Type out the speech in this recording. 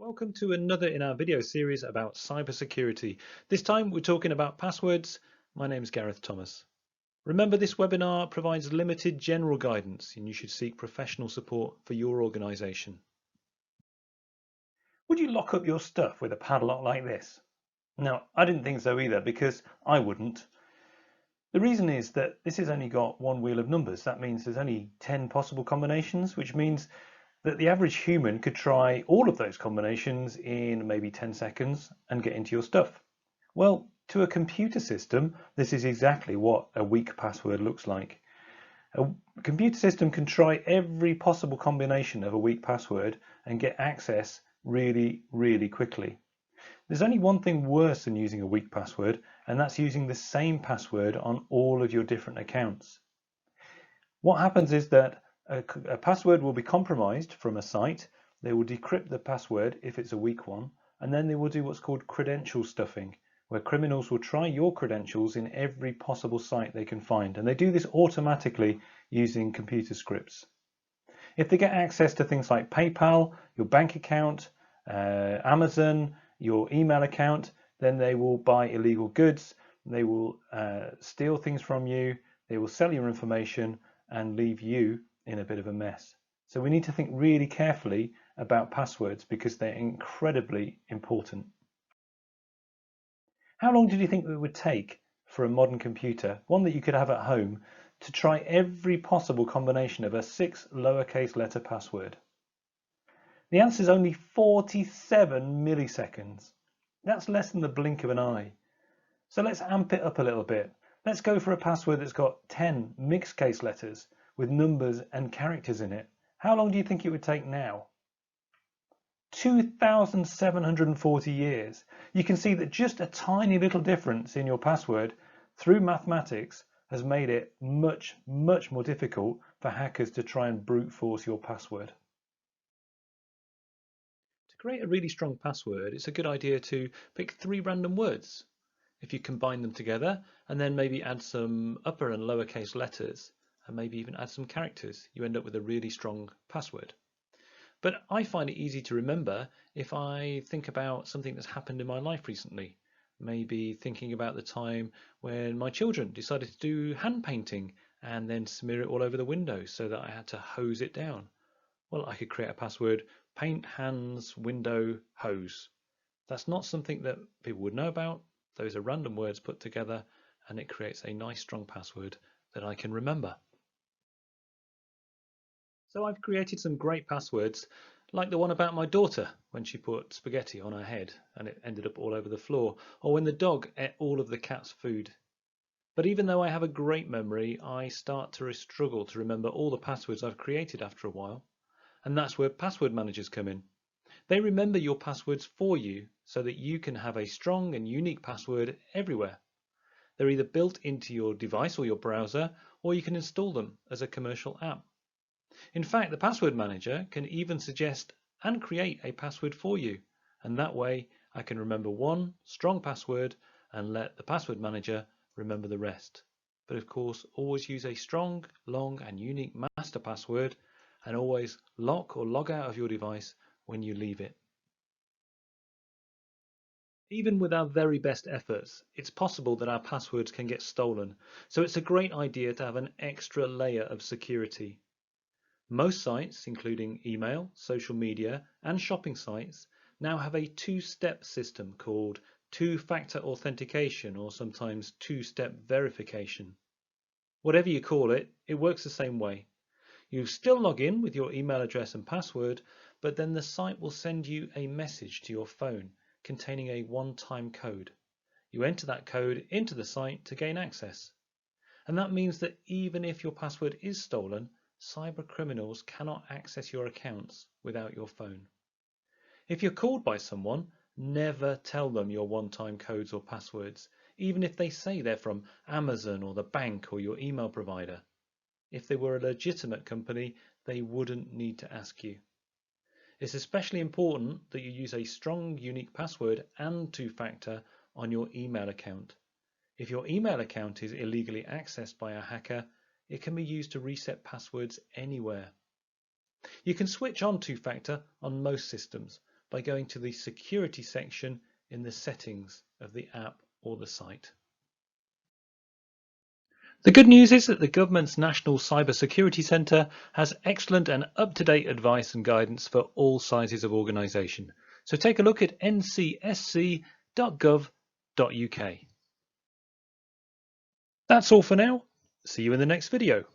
Welcome to another in our video series about cybersecurity. This time we're talking about passwords. My name is Gareth Thomas. Remember, this webinar provides limited general guidance and you should seek professional support for your organization. Would you lock up your stuff with a padlock like this? No, I didn't think so either, because I wouldn't. The reason is that this has only got one wheel of numbers. That means there's only 10 possible combinations, which means that the average human could try all of those combinations in maybe 10 seconds and get into your stuff. Well, to a computer system, this is exactly what a weak password looks like. A computer system can try every possible combination of a weak password and get access really, really quickly. There's only one thing worse than using a weak password, and that's using the same password on all of your different accounts. What happens is that a password will be compromised from a site. They will decrypt the password if it's a weak one, and then they will do what's called credential stuffing, where criminals will try your credentials in every possible site they can find, and they do this automatically using computer scripts. If they get access to things like PayPal, your bank account, Amazon, your email account, then they will buy illegal goods, they will steal things from you, they will sell your information and leave you in a bit of a mess. So we need to think really carefully about passwords because they're incredibly important. How long did you think it would take for a modern computer, one that you could have at home, to try every possible combination of a 6 lowercase letter password? The answer is only 47 milliseconds. That's less than the blink of an eye. So let's amp it up a little bit. Let's go for a password that's got 10 mixed case letters with numbers and characters in it. How long do you think it would take now? 2,740 years. You can see that just a tiny little difference in your password through mathematics has made it much, much more difficult for hackers to try and brute force your password. To create a really strong password, it's a good idea to pick 3 random words. If you combine them together and then maybe add some upper and lowercase letters and maybe even add some characters, you end up with a really strong password. But I find it easy to remember if I think about something that's happened in my life recently. Maybe thinking about the time when my children decided to do hand painting and then smear it all over the window so that I had to hose it down. Well, I could create a password, paint hands window hose. That's not something that people would know about. Those are random words put together and it creates a nice strong password that I can remember. So I've created some great passwords, like the one about my daughter when she put spaghetti on her head and it ended up all over the floor, or when the dog ate all of the cat's food. But even though I have a great memory, I start to struggle to remember all the passwords I've created after a while. And that's where password managers come in. They remember your passwords for you so that you can have a strong and unique password everywhere. They're either built into your device or your browser, or you can install them as a commercial app. In fact, the password manager can even suggest and create a password for you. And that way I can remember one strong password and let the password manager remember the rest. But of course, always use a strong, long and unique master password and always lock or log out of your device when you leave it. Even with our very best efforts, it's possible that our passwords can get stolen. So it's a great idea to have an extra layer of security. Most sites, including email, social media, and shopping sites, now have a two-step system called two-factor authentication, or sometimes two-step verification. Whatever you call it, it works the same way. You still log in with your email address and password, but then the site will send you a message to your phone containing a one-time code. You enter that code into the site to gain access. And that means that even if your password is stolen, cyber criminals cannot access your accounts without your phone. If you're called by someone, never tell them your one-time codes or passwords, even if they say they're from Amazon or the bank or your email provider. If they were a legitimate company, they wouldn't need to ask you. It's especially important that you use a strong, unique password and two-factor on your email account. If your email account is illegally accessed by a hacker, it can be used to reset passwords anywhere. You can switch on two-factor on most systems, by going to the security section in the settings of the app or the site. The good news is that the government's National Cyber Security Centre has excellent and up-to-date advice and guidance for all sizes of organisation. So take a look at ncsc.gov.uk. That's all for now. See you in the next video.